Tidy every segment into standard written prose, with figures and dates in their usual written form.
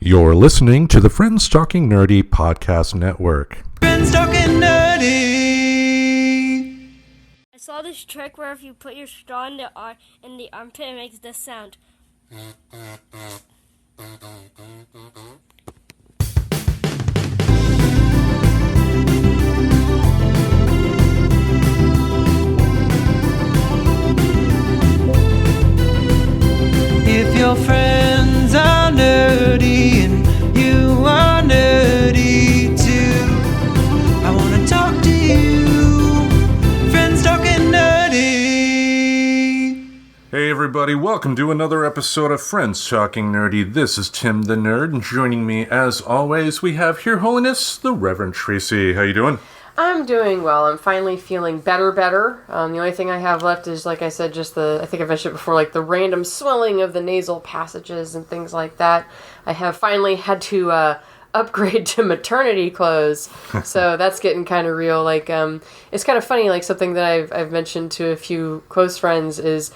You're listening to the Friends Talking Nerdy Podcast Network. Friends Talking Nerdy! I saw this trick where if you put your straw in the armpit, it makes this sound. If your friends are nerdy and you are nerdy too, I want to talk to you. Friends Talking Nerdy. Hey everybody, welcome to another episode of Friends Talking Nerdy. This is Tim the Nerd, and joining me as always, we have Her Holiness, the Reverend Tracy. How you doing? I'm doing well. I'm finally feeling better. The only thing I have left is, like I said, just I think I mentioned it before, like the random swelling of the nasal passages and things like that. I have finally had to upgrade to maternity clothes, so that's getting kind of real. Like, it's kind of funny, like something that I've mentioned to a few close friends is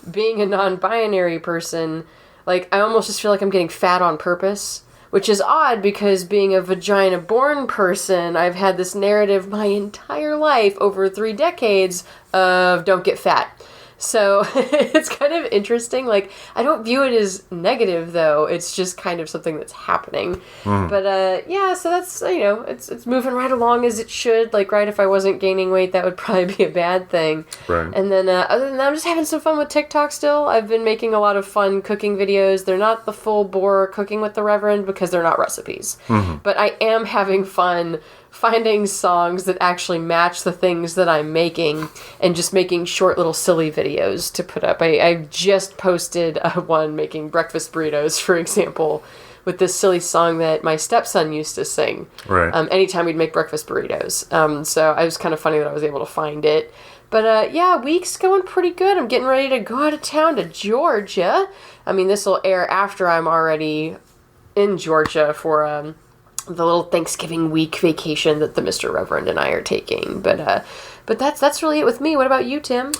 being a non-binary person, like I almost just feel like I'm getting fat on purpose. Which is odd because being a vagina-born person, I've had this narrative my entire life over 3 decades of don't get fat. So it's kind of interesting. Like, I don't view it as negative, though. It's just kind of something that's happening. But, yeah, so that's, it's moving right along as it should. Like, right, if I wasn't gaining weight, that would probably be a bad thing. Right. And then, other than that, I'm just having some fun with TikTok still. I've been making a lot of fun cooking videos. They're not the full-bore cooking with the Reverend because they're not recipes. But I am having fun finding songs that actually match the things that I'm making and just making short little silly videos to put up. I just posted one making breakfast burritos, for example, with this silly song that my stepson used to sing. Right. Anytime we'd make breakfast burritos. So it was kind of funny that I was able to find it. But yeah, week's going pretty good. I'm getting ready to go out of town to Georgia. I mean, this will air after I'm already in Georgia for the little Thanksgiving week vacation that the Mr. Reverend and I are taking. But that's really it with me. What about you, Tim?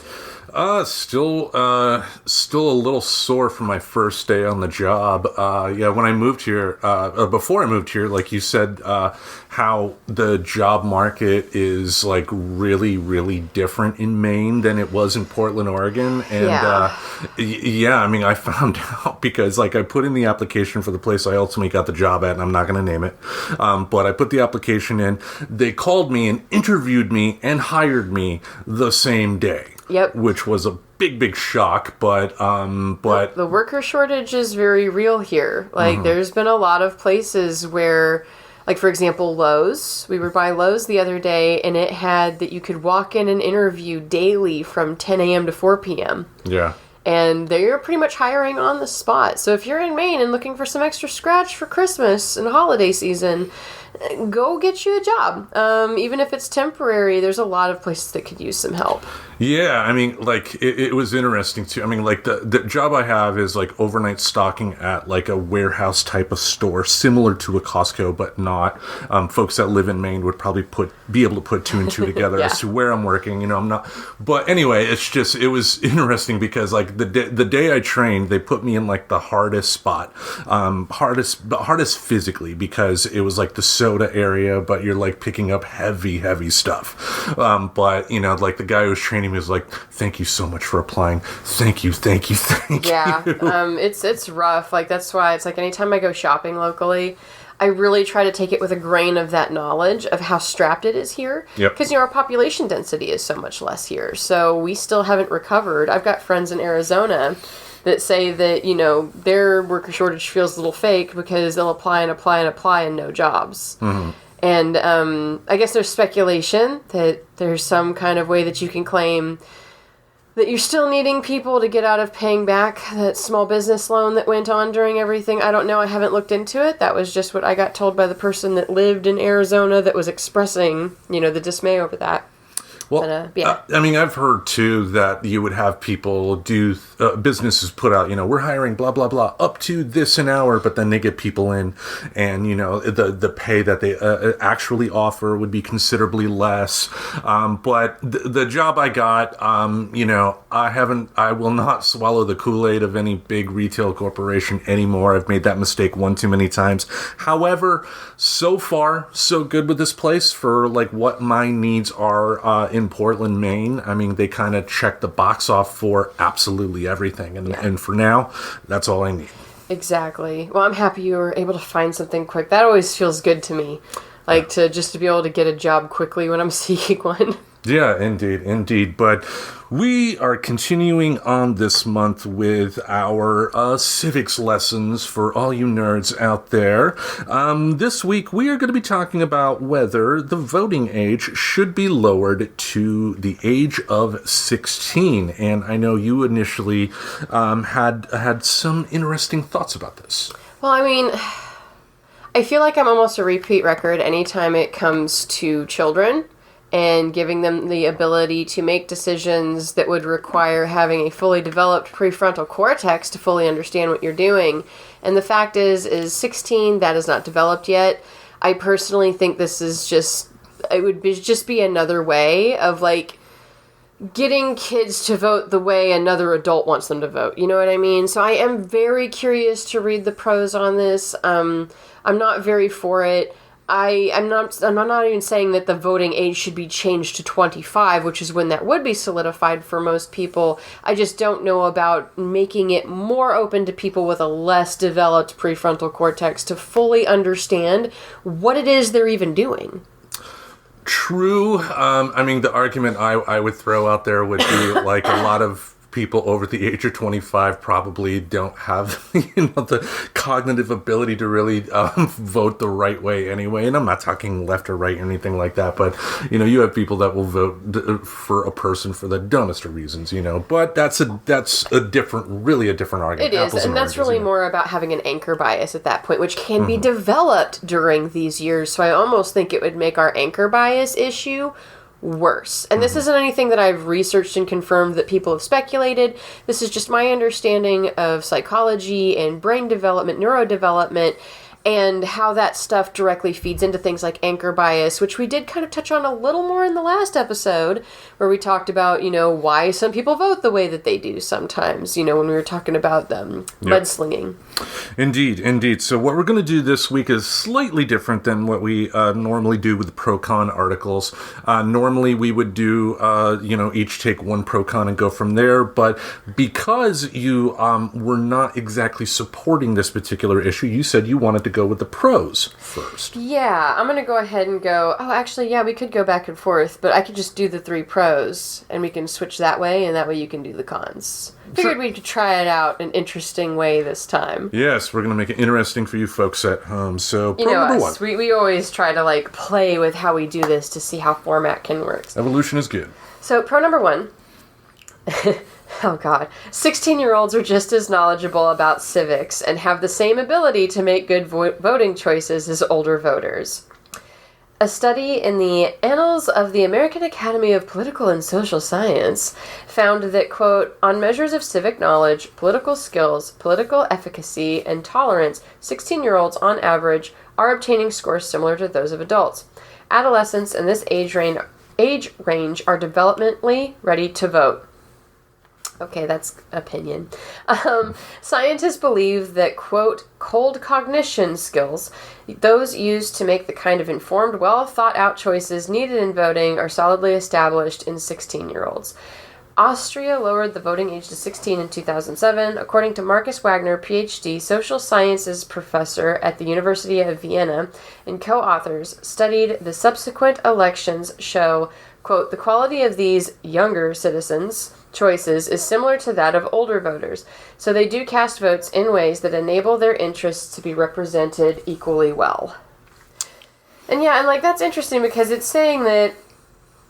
Still a little sore from my first day on the job. When I moved here, before I moved here, like you said, how the job market is like really, really different in Maine than it was in Portland, Oregon. And, I mean, I found out because like I put in the application for the place I ultimately got the job at, and I'm not going to name it. But I put the application in, they called me and interviewed me and hired me the same day. Yep. Which was a big shock, but the worker shortage is very real here. Like, there's been a lot of places where, like, for example, Lowe's. We were by Lowe's the other day, and it had that you could walk in and interview daily from 10 a.m. to 4 p.m. Yeah. And they're pretty much hiring on the spot. So if you're in Maine and looking for some extra scratch for Christmas and holiday season, go get you a job. Even if it's temporary, there's a lot of places that could use some help. Yeah, I mean, like, it was interesting, too. I mean, like, the job I have is, like, overnight stocking at, like, a warehouse type of store, similar to a Costco, but not. Folks that live in Maine would probably be able to put 2 and 2 together Yeah. as to where I'm working. You know, I'm not. But anyway, it was interesting because, like, the day I trained, they put me in, like, the hardest spot. Hardest physically because it was, like, the soda area, but you're, like, picking up heavy stuff. But, you know, like, the guy who was training me was like, thank you so much for applying. Thank you. Yeah, it's rough. Like, that's why it's like anytime I go shopping locally, I really try to take it with a grain of that knowledge of how strapped it is here. Yep. Because, our population density is so much less here. So we still haven't recovered. I've got friends in Arizona that say that, their worker shortage feels a little fake because they'll apply and no jobs. And I guess there's speculation that there's some kind of way that you can claim that you're still needing people to get out of paying back that small business loan that went on during everything. I don't know. I haven't looked into it. That was just what I got told by the person that lived in Arizona that was expressing, the dismay over that. Well, But, yeah. I mean, I've heard too that you would have people do businesses put out, we're hiring blah blah blah up to this an hour, but then they get people in, and the pay that they actually offer would be considerably less. But the job I got, I will not swallow the Kool-Aid of any big retail corporation anymore. I've made that mistake one too many times. However, so far so good with this place for like what my needs are in Portland, Maine. I mean, they kind of check the box off for absolutely everything, and for now, that's all I need. Exactly. Well, I'm happy you were able to find something quick. That always feels good to me, like to be able to get a job quickly when I'm seeking one. Yeah, indeed. But we are continuing on this month with our civics lessons for all you nerds out there. This week, we are going to be talking about whether the voting age should be lowered to the age of 16. And I know you initially had some interesting thoughts about this. Well, I mean, I feel like I'm almost a repeat record anytime it comes to children and giving them the ability to make decisions that would require having a fully developed prefrontal cortex to fully understand what you're doing. And the fact is 16, that is not developed yet. I personally think this is it would just be another way of like getting kids to vote the way another adult wants them to vote. You know what I mean? So I am very curious to read the pros on this. I'm not very for it. I'm not even saying that the voting age should be changed to 25, which is when that would be solidified for most people. I just don't know about making it more open to people with a less developed prefrontal cortex to fully understand what it is they're even doing. True. I mean, the argument I would throw out there would be like a lot of people over the age of 25 probably don't have the cognitive ability to really vote the right way anyway. And I'm not talking left or right or anything like that, but you have people that will vote for a person for the dumbest of reasons, but that's a different argument. It is, and that's really more about having an anchor bias at that point, which can be developed during these years. So I almost think it would make our anchor bias issue worse. And this isn't anything that I've researched and confirmed that people have speculated. This is just my understanding of psychology and brain development, neurodevelopment, and how that stuff directly feeds into things like anchor bias, which we did kind of touch on a little more in the last episode, where we talked about, why some people vote the way that they do sometimes, when we were talking about mudslinging. Indeed. So what we're going to do this week is slightly different than what we normally do with the pro-con articles. Normally we would do, each take one pro-con and go from there, but because you were not exactly supporting this particular issue, you said you wanted to go with the pros first. Yeah, I'm going to go ahead and go, we could go back and forth, but I could just do the 3 pros, and we can switch that way, and that way you can do the cons. Figured we could try it out an interesting way this time. Yes, we're going to make it interesting for you folks at home. So, pro number 1. We always try to, play with how we do this to see how format can work. Evolution is good. So, pro number 1. Oh, God. 16-year-olds are just as knowledgeable about civics and have the same ability to make good voting choices as older voters. A study in the Annals of the American Academy of Political and Social Science found that, quote, on measures of civic knowledge, political skills, political efficacy, and tolerance, 16-year-olds on average are obtaining scores similar to those of adults. Adolescents in this age range are developmentally ready to vote. Okay, that's opinion. Scientists believe that, quote, cold cognition skills, those used to make the kind of informed, well-thought-out choices needed in voting, are solidly established in 16-year-olds. Austria lowered the voting age to 16 in 2007. According to Marcus Wagner, PhD, social sciences professor at the University of Vienna, and co-authors studied the subsequent elections show, quote, the quality of these younger citizens' choices is similar to that of older voters, so they do cast votes in ways that enable their interests to be represented equally well. And that's interesting because it's saying that,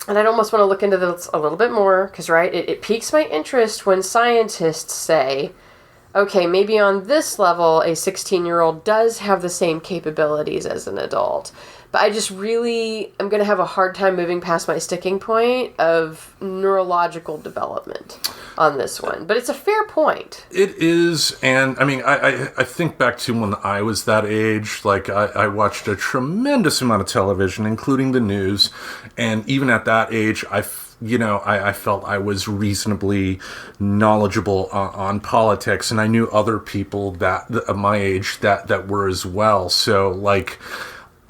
and I'd almost want to look into this a little bit more, because, it piques my interest when scientists say, okay, maybe on this level, a 16-year-old does have the same capabilities as an adult. But I just really am going to have a hard time moving past my sticking point of neurological development on this one. But it's a fair point. It is, and I mean, I think back to when I was that age. Like, I watched a tremendous amount of television, including the news, and even at that age, I felt I was reasonably knowledgeable on politics, and I knew other people that of my age that were as well. So, like,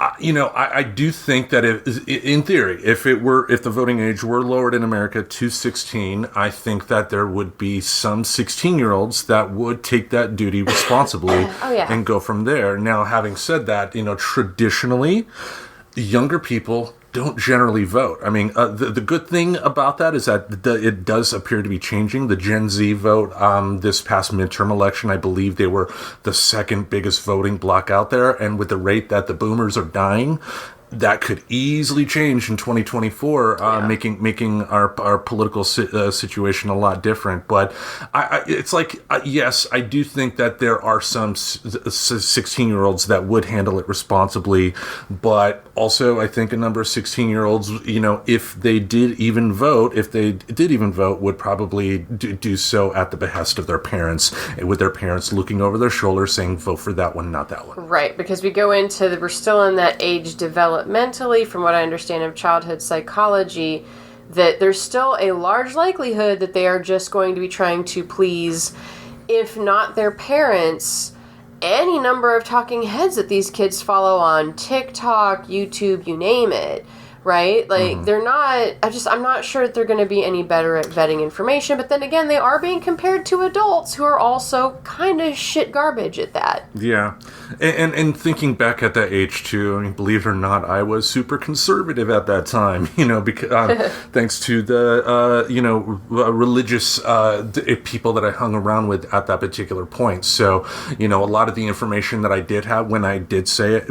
I do think that in theory, if the voting age were lowered in America to 16, I think that there would be some 16-year-olds that would take that duty responsibly and go from there. Now, having said that, traditionally, younger people don't generally vote. I mean, the good thing about that is that it does appear to be changing. The Gen Z vote this past midterm election, I believe they were the second biggest voting bloc out there. And with the rate that the boomers are dying, that could easily change in 2024, making our political situation a lot different. But it's like, yes, I do think that there are some 16-year-olds that would handle it responsibly. But also, I think a number of 16-year-olds, if they did even vote, would probably do so at the behest of their parents, with their parents looking over their shoulder saying, vote for that one, not that one. Right, because we're still in that age developmentally, from what I understand of childhood psychology, that there's still a large likelihood that they are just going to be trying to please, if not their parents, any number of talking heads that these kids follow on TikTok, YouTube, you name it. Right? Like, they're not, I'm not sure that they're going to be any better at vetting information, but then again, they are being compared to adults who are also kind of shit garbage at that. Yeah. And thinking back at that age, too, I mean, believe it or not, I was super conservative at that time, because thanks to the, religious people that I hung around with at that particular point. So, a lot of the information that I did have when I did say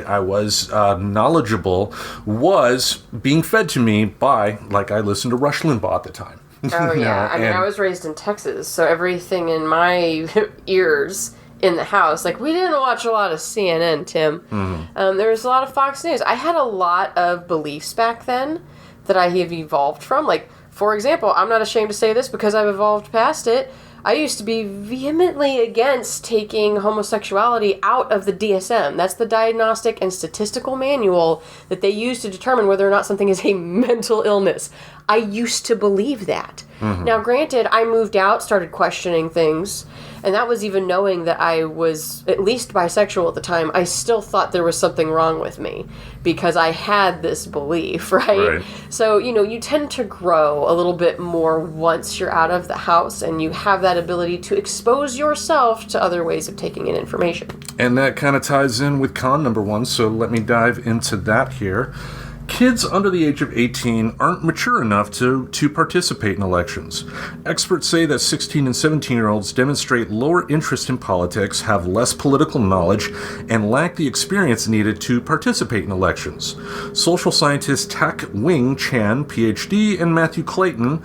I was knowledgeable was being fed to me by, like, I listened to Rush Limbaugh at the time. Oh, yeah. I was raised in Texas, so everything in my ears in the house, like, we didn't watch a lot of CNN, Tim. There was a lot of Fox News. I had a lot of beliefs back then that I have evolved from. Like, for example, I'm not ashamed to say this because I've evolved past it. I used to be vehemently against taking homosexuality out of the DSM. That's the Diagnostic and Statistical Manual that they use to determine whether or not something is a mental illness. I used to believe that. Now, granted, I moved out, started questioning things, and that was even knowing that I was at least bisexual at the time. I still thought there was something wrong with me because I had this belief, right? So, you tend to grow a little bit more once you're out of the house and you have that ability to expose yourself to other ways of taking in information. And that kind of ties in with con number one, so let me dive into that here. Kids under the age of 18 aren't mature enough to participate in elections. Experts say that 16 and 17-year-olds demonstrate lower interest in politics, have less political knowledge, and lack the experience needed to participate in elections. Social scientists Tak Wing Chan, PhD, and Matthew Clayton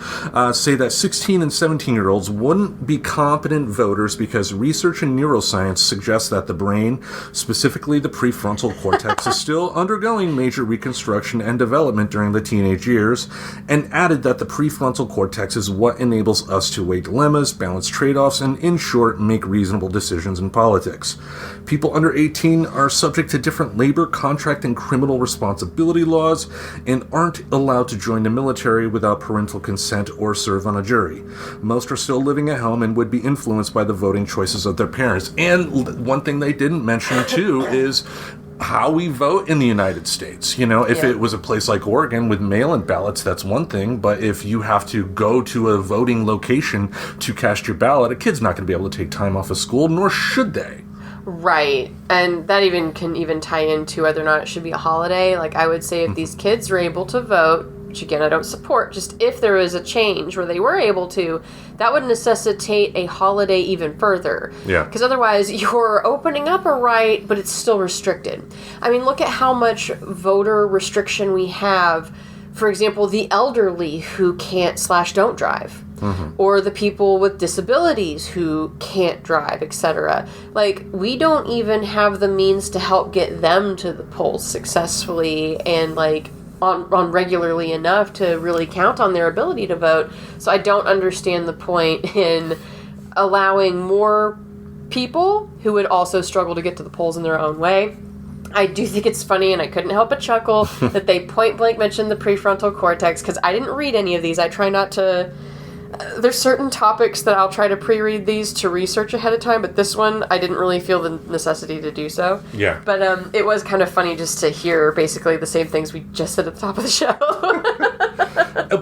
say that 16 and 17-year-olds wouldn't be competent voters because research in neuroscience suggests that the brain, specifically the prefrontal cortex, is still undergoing major reconstruction and development during the teenage years, and added that the prefrontal cortex is what enables us to weigh dilemmas, balance trade-offs, and, in short, make reasonable decisions in politics. People under 18 are subject to different labor, contract, and criminal responsibility laws, and aren't allowed to join the military without parental consent or serve on a jury. Most are still living at home and would be influenced by the voting choices of their parents. And one thing they didn't mention, too, is how we vote in the United States. If it was a place like Oregon with mail-in ballots, that's one thing, but if you have to go to a voting location to cast your ballot, a kid's not going to be able to take time off of school, nor should they. Right, and that can tie into whether or not it should be a holiday. Like, I would say if these kids are able to vote, which again I don't support, just if there is a change where they were able to, that would necessitate a holiday even further. Yeah. Because otherwise you're opening up a right, but it's still restricted. I mean, look at how much voter restriction we have. For example, the elderly who can't/don't drive. or the people with disabilities who can't drive, etc. Like, we don't even have the means to help get them to the polls successfully and, like, on regularly enough to really count on their ability to vote. So I don't understand the point in allowing more people who would also struggle to get to the polls in their own way. I do think it's funny, and I couldn't help but chuckle, that they point blank mentioned the prefrontal cortex, because I didn't read any of these. I try not to... there's certain topics that I'll try to pre-read these to research ahead of time, but this one, I didn't really feel the necessity to do so. Yeah. But it was kind of funny just to hear basically the same things we just said at the top of the show.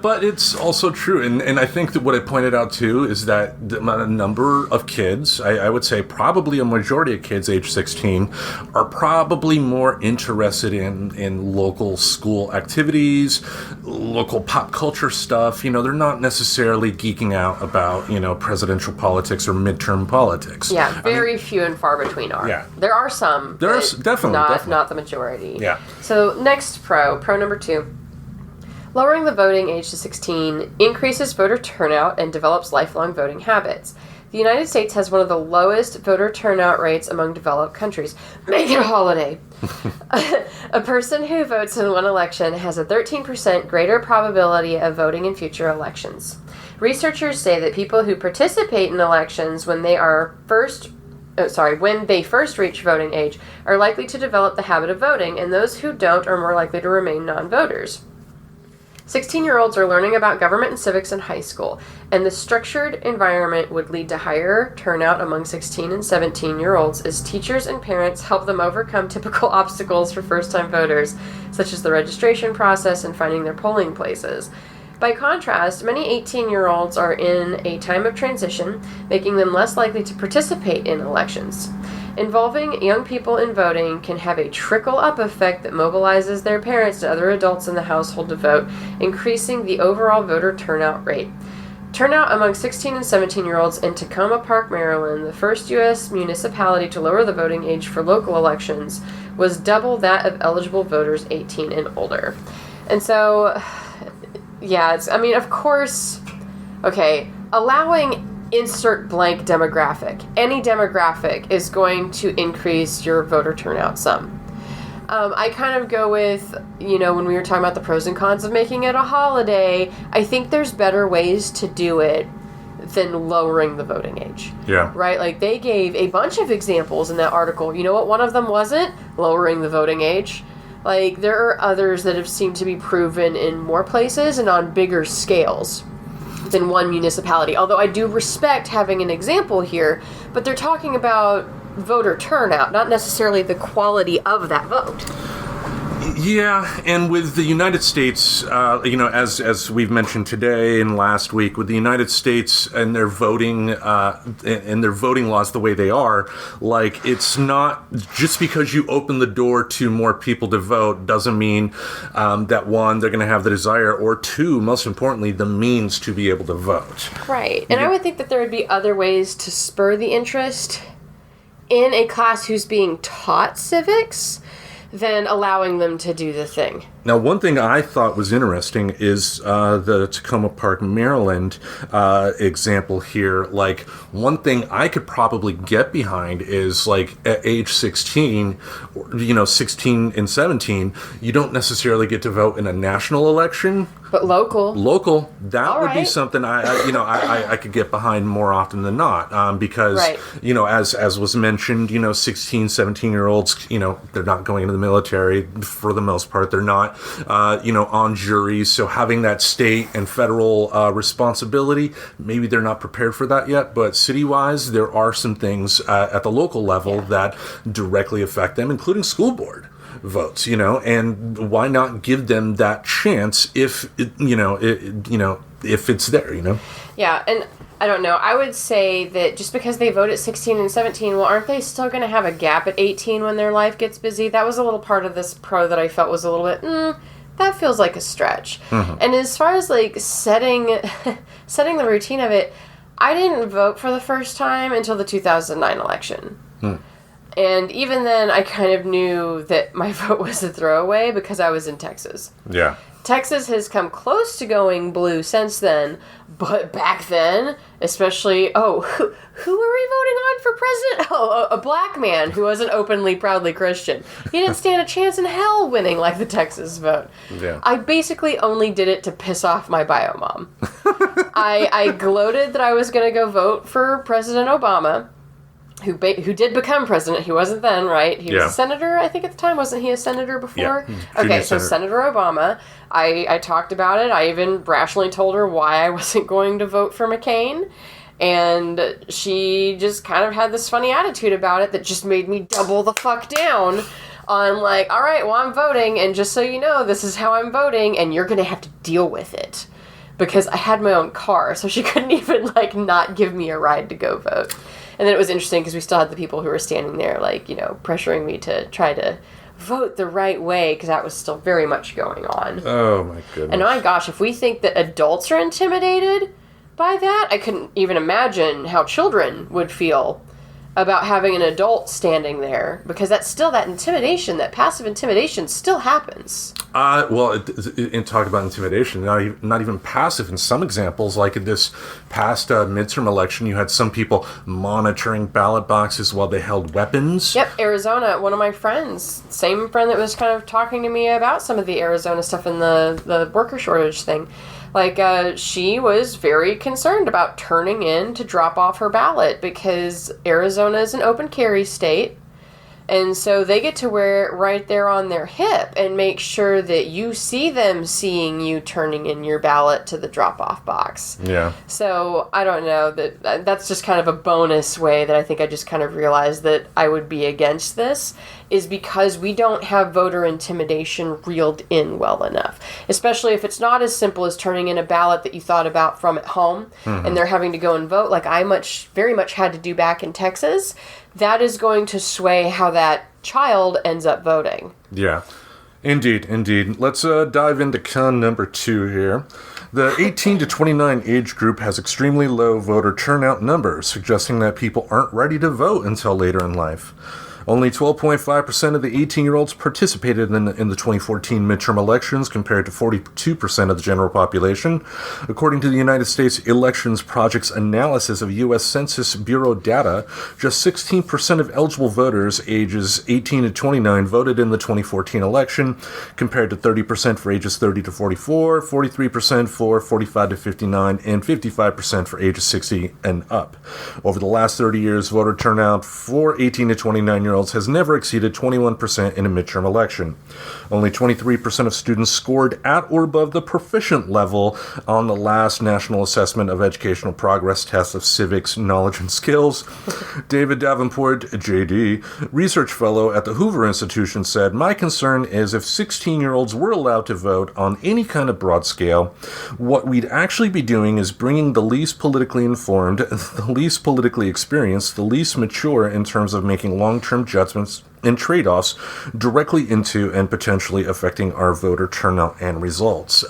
But it's also true, and I think that what I pointed out too is that a number of kids, I would say probably a majority of kids age 16, are probably more interested in local school activities, local pop culture stuff. You know, they're not necessarily geeking out about, you know, presidential politics or midterm politics. Yeah, very few and far between are. Yeah. There are some. There are definitely. Not the majority. Yeah. So next pro number 2. Lowering the voting age to 16 increases voter turnout and develops lifelong voting habits. The United States has one of the lowest voter turnout rates among developed countries. Make it a holiday. A person who votes in one election has a 13% greater probability of voting in future elections. Researchers say that people who participate in elections when they first reach voting age are likely to develop the habit of voting, and those who don't are more likely to remain non-voters. 16-year-olds are learning about government and civics in high school, and the structured environment would lead to higher turnout among 16 and 17-year-olds as teachers and parents help them overcome typical obstacles for first-time voters, such as the registration process and finding their polling places. By contrast, many 18-year-olds are in a time of transition, making them less likely to participate in elections. Involving young people in voting can have a trickle-up effect that mobilizes their parents and other adults in the household to vote, increasing the overall voter turnout rate. Turnout among 16 and 17-year-olds in Tacoma Park, Maryland, the first U.S. municipality to lower the voting age for local elections, was double that of eligible voters 18 and older. And so, yeah, of course, okay, allowing insert blank demographic. Any demographic is going to increase your voter turnout some. I kind of go with, you know, when we were talking about the pros and cons of making it a holiday, I think there's better ways to do it than lowering the voting age. Yeah. Right? Like, they gave a bunch of examples in that article. You know what one of them wasn't? Lowering the voting age. Like, there are others that have seemed to be proven in more places and on bigger scales than one municipality. Although I do respect having an example here, but they're talking about voter turnout, not necessarily the quality of that vote. Yeah, and with the United States, you know, as we've mentioned today and last week, with the United States and their voting laws the way they are, like, it's not just because you open the door to more people to vote doesn't mean that one, they're going to have the desire, or two, most importantly, the means to be able to vote. Right, and I would think that there would be other ways to spur the interest in a class who's being taught civics than allowing them to do the thing. Now, one thing I thought was interesting is the Tacoma Park, Maryland example here. Like, one thing I could probably get behind is, like, at age 16, you know, 16 and 17, you don't necessarily get to vote in a national election. But local, that would be something I could get behind more often than not, because, right, you know, as was mentioned, you know, 16, 17-year-olds, you know, they're not going into the military for the most part. They're not, you know, on juries. So having that state and federal responsibility, maybe they're not prepared for that yet. But city-wise, there are some things at the local level that directly affect them, including school board votes, you know, and why not give them that chance if if it's there, you know? Yeah, and I don't know. I would say that just because they vote at 16 and 17, well, aren't they still going to have a gap at 18 when their life gets busy? That was a little part of this pro that I felt was a little bit, that feels like a stretch. Mm-hmm. And as far as, like, setting the routine of it, I didn't vote for the first time until the 2009 election. And even then, I kind of knew that my vote was a throwaway because I was in Texas. Yeah. Texas has come close to going blue since then, but back then, especially, who were we voting on for president? Oh, a black man who wasn't openly, proudly Christian. He didn't stand a chance in hell winning like the Texas vote. Yeah. I basically only did it to piss off my bio mom. I gloated that I was going to go vote for President Obama, who did become president. He wasn't then, right? He was a senator, I think, at the time. Wasn't he a senator before? Yeah. Okay, so Senator Obama. I talked about it. I even rationally told her why I wasn't going to vote for McCain. And she just kind of had this funny attitude about it that just made me double the fuck down on, like, all right, well, I'm voting, and just so you know, this is how I'm voting, and you're going to have to deal with it. Because I had my own car, so she couldn't even, like, not give me a ride to go vote. And then it was interesting because we still had the people who were standing there, like, you know, pressuring me to try to vote the right way, because that was still very much going on. Oh, my goodness. And my gosh, if we think that adults are intimidated by that, I couldn't even imagine how children would feel about having an adult standing there, because that's still that intimidation, that passive intimidation still happens. Well, in talk about intimidation, not even passive. In some examples, like in this past midterm election, you had some people monitoring ballot boxes while they held weapons. Yep, Arizona, one of my friends, same friend that was kind of talking to me about some of the Arizona stuff and the worker shortage thing. Like, she was very concerned about turning in to drop off her ballot because Arizona is an open carry state. And so they get to wear it right there on their hip and make sure that you see them seeing you turning in your ballot to the drop-off box. Yeah. So, I don't know, that's just kind of a bonus way that I think I just kind of realized that I would be against this, is because we don't have voter intimidation reeled in well enough. Especially if it's not as simple as turning in a ballot that you thought about from at home, and they're having to go and vote, like I very much had to do back in Texas. That is going to sway how that child ends up voting. Yeah, indeed. Let's dive into con number 2 here. The 18 to 29 age group has extremely low voter turnout numbers, suggesting that people aren't ready to vote until later in life. Only 12.5% of the 18-year-olds participated in the 2014 midterm elections, compared to 42% of the general population. According to the United States Elections Project's analysis of U.S. Census Bureau data, just 16% of eligible voters ages 18 to 29 voted in the 2014 election, compared to 30% for ages 30 to 44, 43% for 45 to 59, and 55% for ages 60 and up. Over the last 30 years, voter turnout for 18 to 29-year-olds has never exceeded 21% in a midterm election. Only 23% of students scored at or above the proficient level on the last National Assessment of Educational Progress test of civics, knowledge, and skills. David Davenport, JD, research fellow at the Hoover Institution, said, "My concern is if 16-year-olds were allowed to vote on any kind of broad scale, what we'd actually be doing is bringing the least politically informed, the least politically experienced, the least mature in terms of making long-term judgments and trade-offs directly into and potentially affecting our voter turnout and results."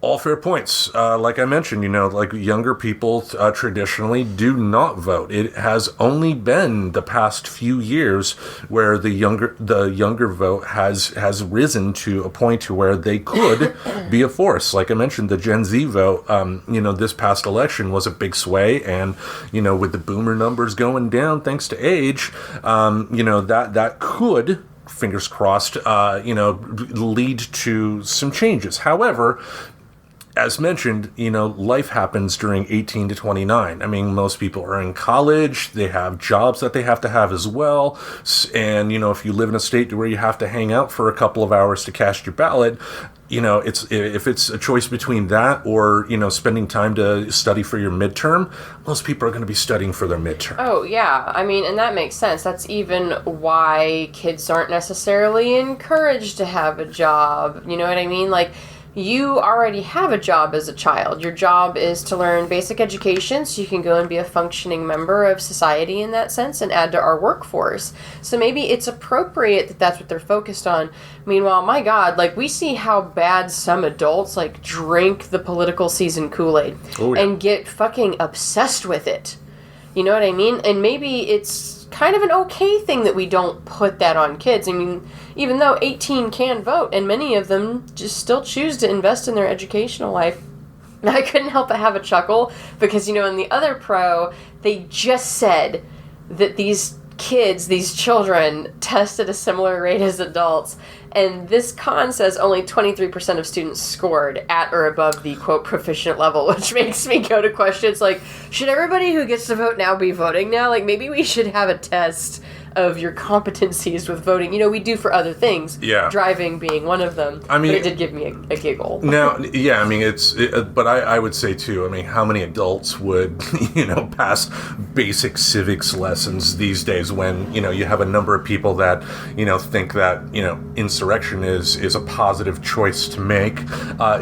All fair points. Like I mentioned, like younger people traditionally do not vote. It has only been the past few years where the younger vote has risen to a point to where they could be a force. Like I mentioned, the Gen Z vote, this past election was a big sway, and with the boomer numbers going down thanks to age, that could, fingers crossed, lead to some changes. However, as mentioned, life happens during 18 to 29. I mean, most people are in college. They have jobs that they have to have as well. And, if you live in a state where you have to hang out for a couple of hours to cast your ballot, if it's a choice between that or, spending time to study for your midterm, most people are going to be studying for their midterm. Oh, yeah. I mean, and that makes sense. That's even why kids aren't necessarily encouraged to have a job. You know what I mean? Like, you already have a job as a child. Your job is to learn basic education so you can go and be a functioning member of society in that sense and add to our workforce. So maybe it's appropriate that that's what they're focused on. Meanwhile, my God, like, we see how bad some adults, like, drink the political season Kool-Aid and get fucking obsessed with it. You know what I mean? And maybe it's kind of an okay thing that we don't put that on kids. I mean, even though 18 can vote, and many of them just still choose to invest in their educational life, I couldn't help but have a chuckle because, in the other pro, they just said that these kids, these children, test at a similar rate as adults. And this con says only 23% of students scored at or above the, quote, proficient level, which makes me go to questions like, should everybody who gets to vote now be voting now? Like, maybe we should have a test of your competencies with voting. We do for other things. Yeah. Driving being one of them. I mean, but it did give me a giggle. Now, yeah, I mean, but I would say, too, I mean, how many adults would, pass basic civics lessons these days when, you have a number of people that, think that, insurrection is a positive choice to make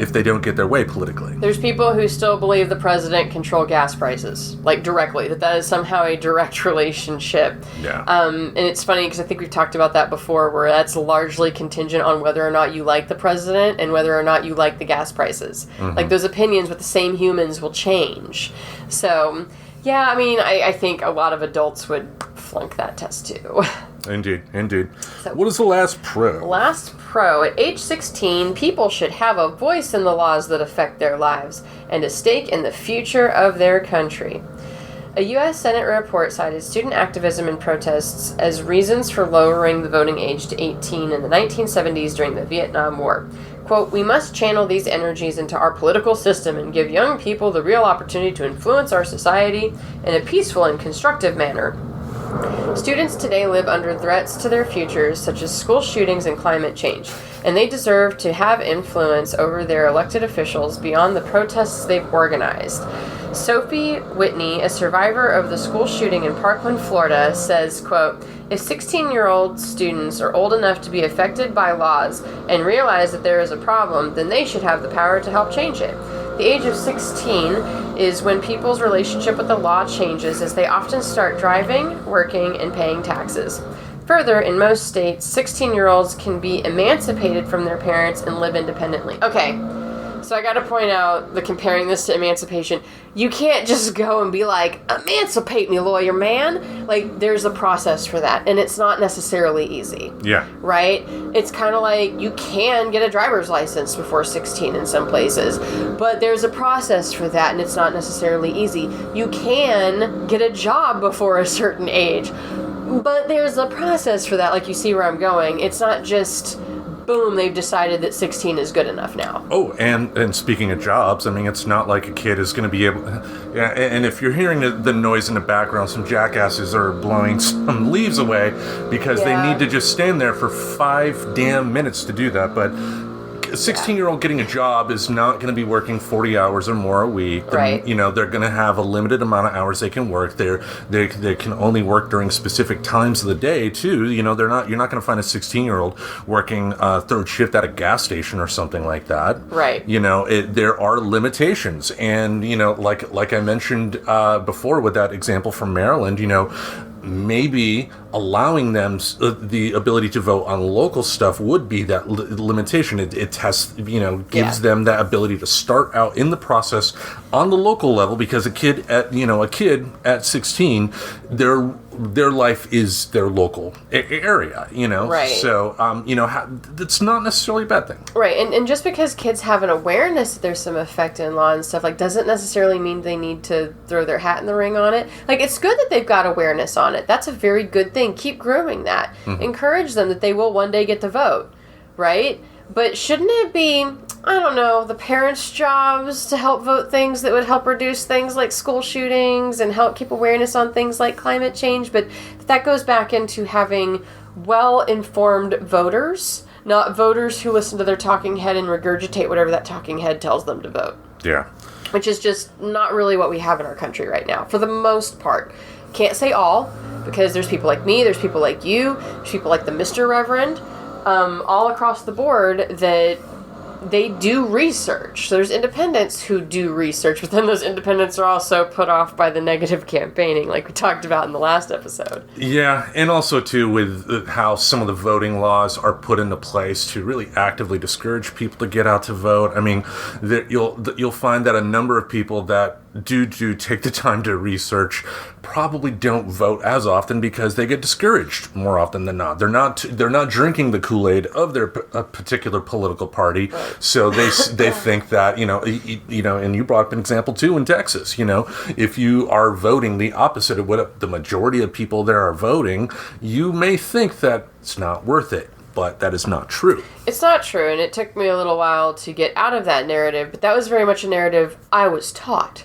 if they don't get their way politically. There's people who still believe the president control gas prices, like directly, that is somehow a direct relationship. Yeah. And it's funny because I think we've talked about that before, where that's largely contingent on whether or not you like the president and whether or not you like the gas prices. Mm-hmm. Like, those opinions with the same humans will change. So, yeah, I mean, I think a lot of adults would flunk that test too. Indeed. So, what is the last pro? Last pro. At age 16, people should have a voice in the laws that affect their lives and a stake in the future of their country. A U.S. Senate report cited student activism and protests as reasons for lowering the voting age to 18 in the 1970s during the Vietnam War. Quote, we must channel these energies into our political system and give young people the real opportunity to influence our society in a peaceful and constructive manner. Students today live under threats to their futures, such as school shootings and climate change, and they deserve to have influence over their elected officials beyond the protests they've organized. Sophie Whitney, a survivor of the school shooting in Parkland, Florida, says, quote, if 16-year-old students are old enough to be affected by laws and realize that there is a problem, then they should have the power to help change it. The age of 16 is when people's relationship with the law changes, as they often start driving, working, and paying taxes. Further, in most states, 16-year-olds can be emancipated from their parents and live independently. Okay, so I gotta point out that comparing this to emancipation, you can't just go and be like, emancipate me, lawyer man. Like, there's a process for that, and it's not necessarily easy. Yeah. Right? It's kind of like you can get a driver's license before 16 in some places, but there's a process for that, and it's not necessarily easy. You can get a job before a certain age, but there's a process for that. Like, you see where I'm going. It's not just, boom, they've decided that 16 is good enough now. Oh, and speaking of jobs, I mean, it's not like a kid is going to be able... Yeah, and if you're hearing the noise in the background, some jackasses are blowing some leaves away because they need to just stand there for 5 damn minutes to do that, but... A 16-year-old getting a job is not going to be working 40 hours or more a week. Right. They're going to have a limited amount of hours they can work. They can only work during specific times of the day too. You're not going to find a 16-year-old working third shift at a gas station or something like that. Right. There are limitations, and like I mentioned before with that example from Maryland, maybe allowing them the ability to vote on local stuff would be that limitation. It tests, gives them that ability to start out in the process on the local level, because a kid at 16, their life is their local area, Right. So, it's not necessarily a bad thing. Right, and just because kids have an awareness that there's some effect in law and stuff, like, doesn't necessarily mean they need to throw their hat in the ring on it. Like, it's good that they've got awareness on it. That's a very good thing. Keep grooming that. Mm-hmm. Encourage them that they will one day get to vote, right? But shouldn't it be, I don't know, the parents' jobs to help vote things that would help reduce things like school shootings and help keep awareness on things like climate change? But that goes back into having well-informed voters, not voters who listen to their talking head and regurgitate whatever that talking head tells them to vote. Yeah. Which is just not really what we have in our country right now, for the most part. Can't say all, because there's people like me, there's people like you, there's people like the Mr. Reverend, all across the board that they do research. So there's independents who do research, but then those independents are also put off by the negative campaigning, like we talked about in the last episode. Yeah, and also, too, with how some of the voting laws are put into place to really actively discourage people to get out to vote. I mean, you'll find that a number of people that do take the time to research probably don't vote as often because they get discouraged more often than not. They're not drinking the Kool-Aid of their particular political party, so they think that and you brought up an example too in Texas. If you are voting the opposite of what the majority of people there are voting, you may think that it's not worth it. But that is not true. It's not true, and it took me a little while to get out of that narrative, but that was very much a narrative I was taught,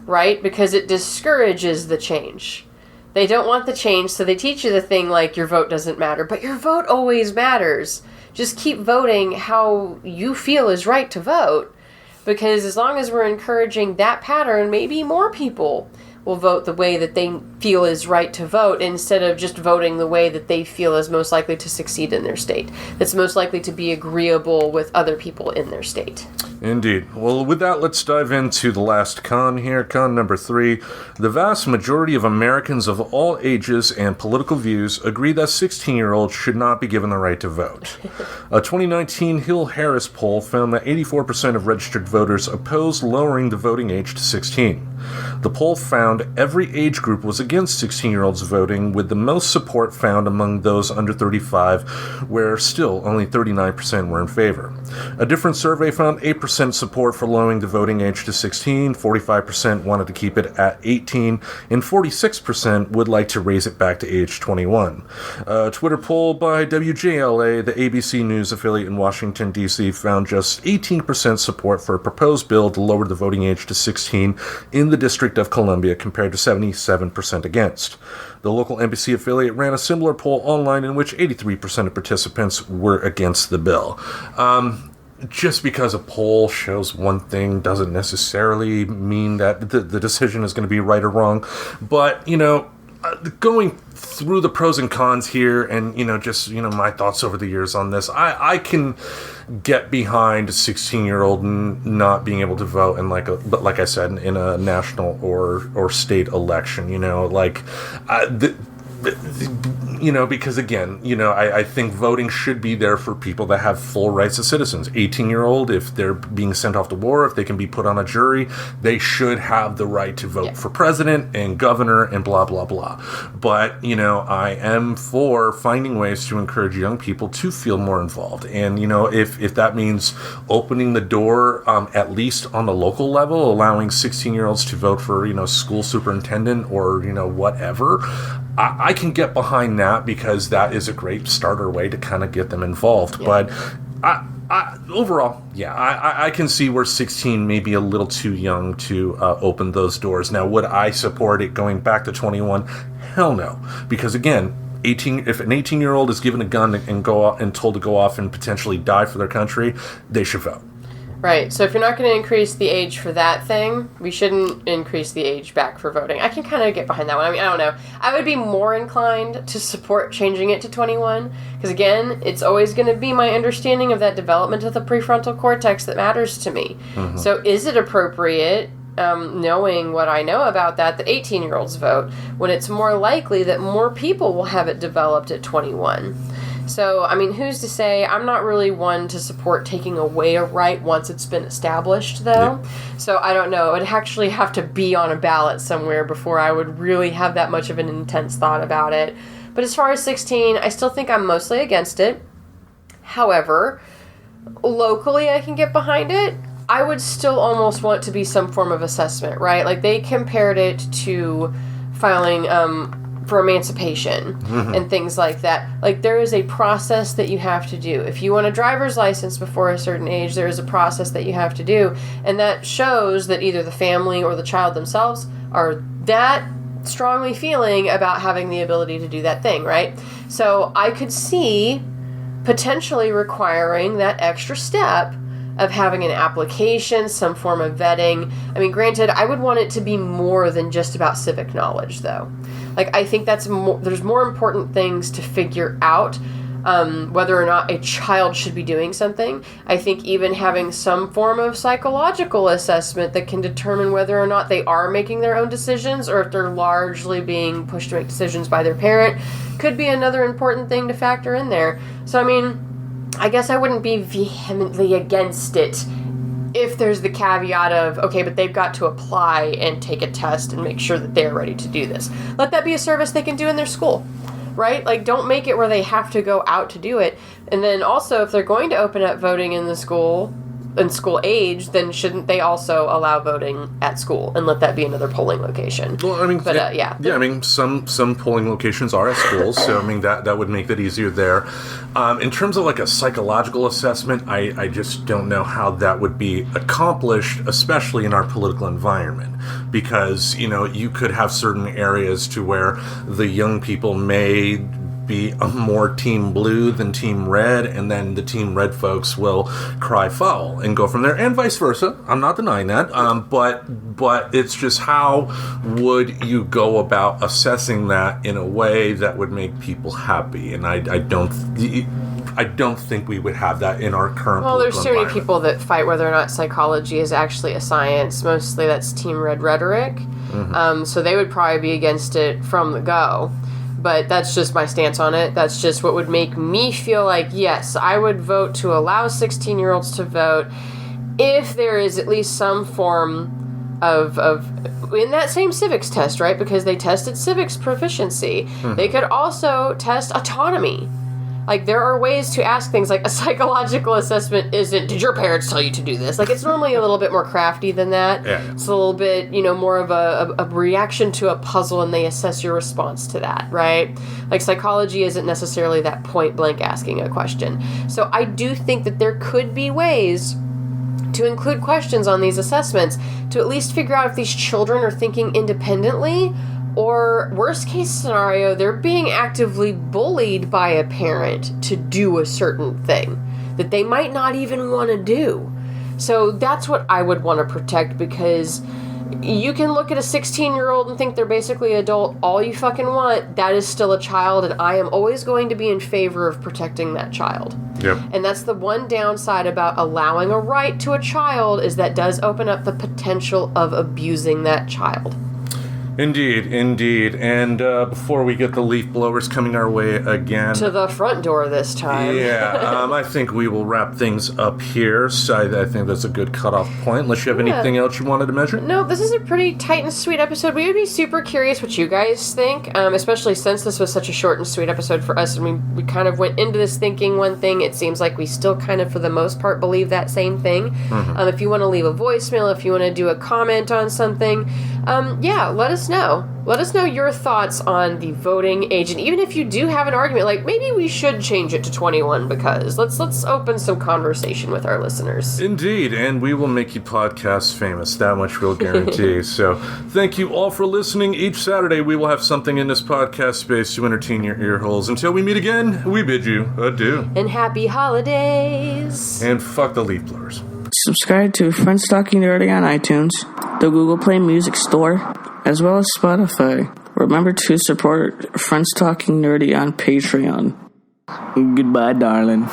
right? Because it discourages the change. They don't want the change, so they teach you the thing like your vote doesn't matter, but your vote always matters. Just keep voting how you feel is right to vote, because as long as we're encouraging that pattern, maybe more people will vote the way that they feel is right to vote instead of just voting the way that they feel is most likely to succeed in their state. That's most likely to be agreeable with other people in their state. Indeed. Well, with that, let's dive into the last con here. Con number 3. The vast majority of Americans of all ages and political views agree that 16-year-olds should not be given the right to vote. A 2019 Hill-Harris poll found that 84% of registered voters opposed lowering the voting age to 16. The poll found every age group was against 16-year-olds voting, with the most support found among those under 35, where still only 39% were in favor. A different survey found 8% support for lowering the voting age to 16, 45% wanted to keep it at 18, and 46% would like to raise it back to age 21. A Twitter poll by WJLA, the ABC News affiliate in Washington, D.C., found just 18% support for a proposed bill to lower the voting age to 16 in the District of Columbia, compared to 77% against. The local NBC affiliate ran a similar poll online in which 83% of participants were against the bill. Just because a poll shows one thing doesn't necessarily mean that the decision is going to be right or wrong. But, going through the pros and cons here and, my thoughts over the years on this, I can get behind a 16-year-old not being able to vote but like I said, in a national or state election, because again, I think voting should be there for people that have full rights as citizens. 18-year-old, if they're being sent off to war, if they can be put on a jury, they should have the right to vote for president and governor and blah, blah, blah. But, I am for finding ways to encourage young people to feel more involved. And, if that means opening the door, at least on the local level, allowing 16-year-olds to vote for, school superintendent or, whatever, I can get behind that because that is a great starter way to kind of get them involved. Yeah. But overall, I can see where 16 may be a little too young to open those doors. Now, would I support it going back to 21? Hell no. Because again, if an 18-year-old is given a gun and told to go off and potentially die for their country, they should vote. Right, so if you're not going to increase the age for that thing, we shouldn't increase the age back for voting. I can kind of get behind that one. I don't know. I would be more inclined to support changing it to 21, because again, it's always going to be my understanding of that development of the prefrontal cortex that matters to me. Mm-hmm. So is it appropriate, knowing what I know about that 18-year-olds vote, when it's more likely that more people will have it developed at 21? So, who's to say? I'm not really one to support taking away a right once it's been established, though. Yeah. So, I don't know. It would actually have to be on a ballot somewhere before I would really have that much of an intense thought about it. But as far as 16, I still think I'm mostly against it. However, locally I can get behind it. I would still almost want to be some form of assessment, right? Like, they compared it to filing for emancipation and things like that. Like, there is a process that you have to do. If you want a driver's license before a certain age, there is a process that you have to do. And that shows that either the family or the child themselves are that strongly feeling about having the ability to do that thing, right? So I could see potentially requiring that extra step of having an application, some form of vetting. Granted, I would want it to be more than just about civic knowledge, though. Like, I think there's more important things to figure out, whether or not a child should be doing something. I think even having some form of psychological assessment that can determine whether or not they are making their own decisions or if they're largely being pushed to make decisions by their parent could be another important thing to factor in there. So, I guess I wouldn't be vehemently against it if there's the caveat of, okay, but they've got to apply and take a test and make sure that they're ready to do this. Let that be a service they can do in their school, right? Like, don't make it where they have to go out to do it. And then also, if they're going to open up voting in the school, in school age, then shouldn't they also allow voting at school and let that be another polling location? Well, I mean, but yeah, I mean, some polling locations are at schools, so I mean that would make that easier there. In terms of like a psychological assessment, I just don't know how that would be accomplished, especially in our political environment, because you could have certain areas to where the young people may be more team blue than team red, and then the team red folks will cry foul and go from there, and vice versa. I'm not denying that, but it's just how would you go about assessing that in a way that would make people happy, and I don't think we would have that in our current. Well, there's too many people that fight whether or not psychology is actually a science. Mostly that's team red rhetoric, so they would probably be against it from the go. But that's just my stance on it. That's just what would make me feel like, yes, I would vote to allow 16-year-olds to vote if there is at least some form of in that same civics test, right? Because they tested civics proficiency. They could also test autonomy. Like, there are ways to ask things like a psychological assessment isn't, did your parents tell you to do this? Like, it's normally a little bit more crafty than that. Yeah. It's a little bit, more of a reaction to a puzzle, and they assess your response to that, right? Like, psychology isn't necessarily that point blank asking a question. So I do think that there could be ways to include questions on these assessments to at least figure out if these children are thinking independently, or worst case scenario, they're being actively bullied by a parent to do a certain thing that they might not even want to do. So that's what I would want to protect, because you can look at a 16-year-old and think they're basically adult all you fucking want. That is still a child, and I am always going to be in favor of protecting that child. Yep. And that's the one downside about allowing a right to a child, is that does open up the potential of abusing that child. Indeed. And before we get the leaf blowers coming our way again... to the front door this time. Yeah, I think we will wrap things up here. So I think that's a good cutoff point. Unless you have anything else you wanted to mention? No, this is a pretty tight and sweet episode. We would be super curious what you guys think, especially since this was such a short and sweet episode for us. And we kind of went into this thinking one thing. It seems like we still kind of, for the most part, believe that same thing. If you want to leave a voicemail, if you want to do a comment on something, let us know. Let us know your thoughts on the voting age, and even if you do have an argument, like maybe we should change it to 21, because let's open some conversation with our listeners. Indeed, and we will make you podcast famous. That much we'll guarantee. So thank you all for listening. Each Saturday we will have something in this podcast space to entertain your ear holes. Until we meet again, we bid you adieu. And happy holidays. And fuck the leaf blowers. Subscribe to Friends Talking Nerdy on iTunes, the Google Play Music Store, as well as Spotify. Remember to support Friends Talking Nerdy on Patreon. Goodbye, darling.